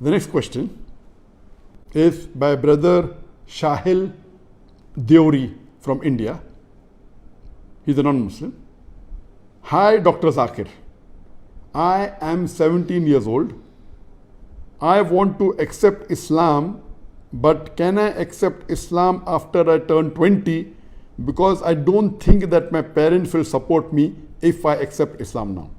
The next question is by brother Shahil Deori from India. He's a non-Muslim. Hi, Dr. Zakir. I am 17 years old. I want to accept Islam, but can I accept Islam after I turn 20? Because I don't think that my parents will support me if I accept Islam now.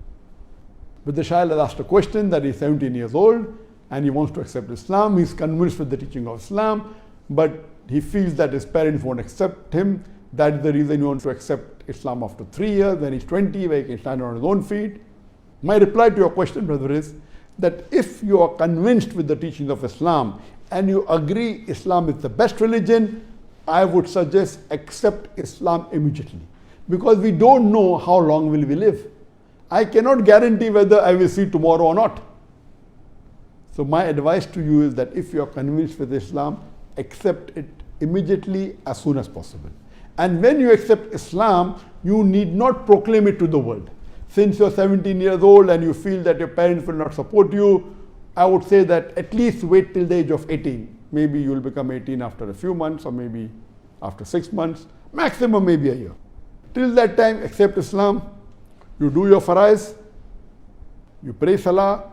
But the Shahil has asked a question that he's 17 years old and he wants to accept Islam. He's convinced with the teaching of Islam, but he feels that his parents won't accept him. That is the reason he wants to accept Islam after 3 years, when he's 20, where he can stand on his own feet. My reply to your question, brother, is that if you are convinced with the teachings of Islam and you agree Islam is the best religion, I would suggest accept Islam immediately. Because we don't know how long will we live. I cannot guarantee whether I will see tomorrow or not. So my advice to you is that if you are convinced with Islam, accept it immediately as soon as possible. And when you accept Islam, you need not proclaim it to the world. Since you're 17 years old and you feel that your parents will not support you, I would say that at least wait till the age of 18. Maybe you will become 18 after a few months, or maybe after 6 months, maximum maybe a year. Till that time, accept Islam. You do your farais, you pray salah,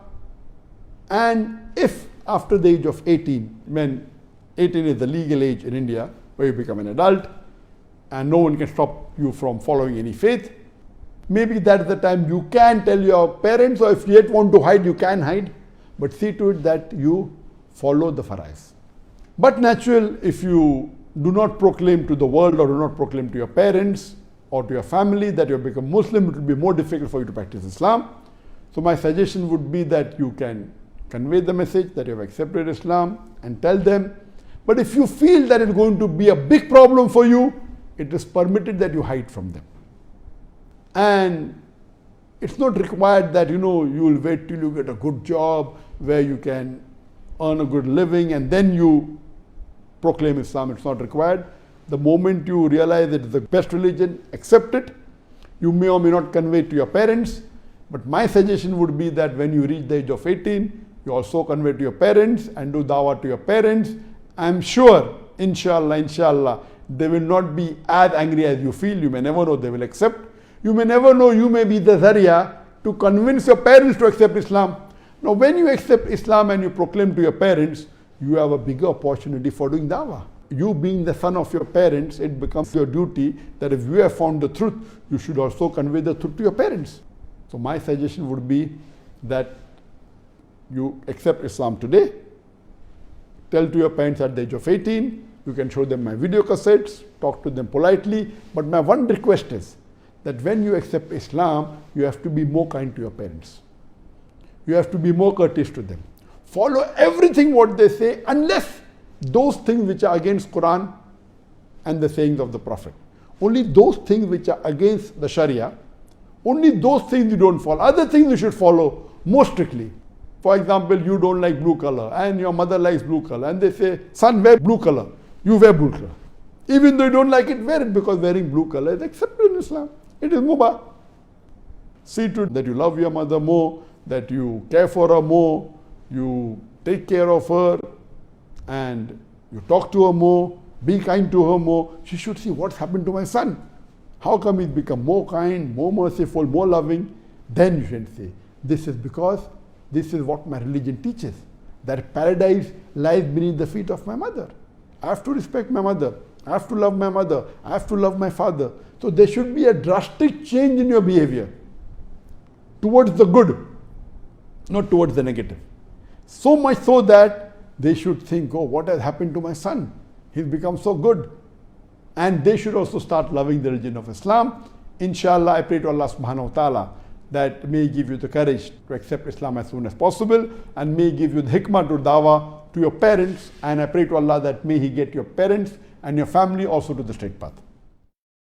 and if after the age of 18, when 18 is the legal age in India, where you become an adult, and no one can stop you from following any faith, maybe that's the time you can tell your parents, or if you yet want to hide, you can hide, but see to it that you follow the farais. But natural, if you do not proclaim to the world or do not proclaim to your parents or to your family that you have become Muslim, it will be more difficult for you to practice Islam. So my suggestion would be that you can convey the message that you have accepted Islam and tell them. But if you feel that it's going to be a big problem for you, it is permitted that you hide from them. And it's not required that you will wait till you get a good job where you can earn a good living and then you proclaim Islam. It's not required. The moment you realize it is the best religion, accept it. You may or may not convey it to your parents, but my suggestion would be that when you reach the age of 18, you also convey to your parents and do dawah to your parents. I'm sure, inshallah, they will not be as angry as you feel. You may never know, they will accept. You may never know, you may be the Zariya to convince your parents to accept Islam. Now, when you accept Islam and you proclaim to your parents, you have a bigger opportunity for doing dawah. You being the son of your parents, it becomes your duty that if you have found the truth, you should also convey the truth to your parents. So my suggestion would be that you accept Islam today, tell to your parents at the age of 18, you can show them my video cassettes, talk to them politely, but my one request is that when you accept Islam, you have to be more kind to your parents. You have to be more courteous to them. Follow everything what they say, unless those things which are against Quran and the sayings of the Prophet. Only those things which are against the Sharia, only those things you don't follow. Other things you should follow more strictly. For example, you don't like blue color and your mother likes blue color and they say, son, wear blue color. You wear blue color. Even though you don't like it, wear it, because wearing blue color is accepted in Islam. It is mubah. See to it that you love your mother more, that you care for her more, you take care of her, and you talk to her more, be kind to her more. She should see what's happened to my son. How come he's become more kind, more merciful, more loving? Then you should say, this is because this is what my religion teaches, that paradise lies beneath the feet of my mother. I have to respect my mother. I have to love my mother. I have to love my father. So there should be a drastic change in your behavior towards the good, not towards the negative. So much so that they should think, oh, what has happened to my son? He's become so good. And they should also start loving the religion of Islam. Inshallah, I pray to Allah subhanahu wa ta'ala that may give you the courage to accept Islam as soon as possible, and may give you the hikmah to dawah to your parents. And I pray to Allah that may He get your parents and your family also to the straight path.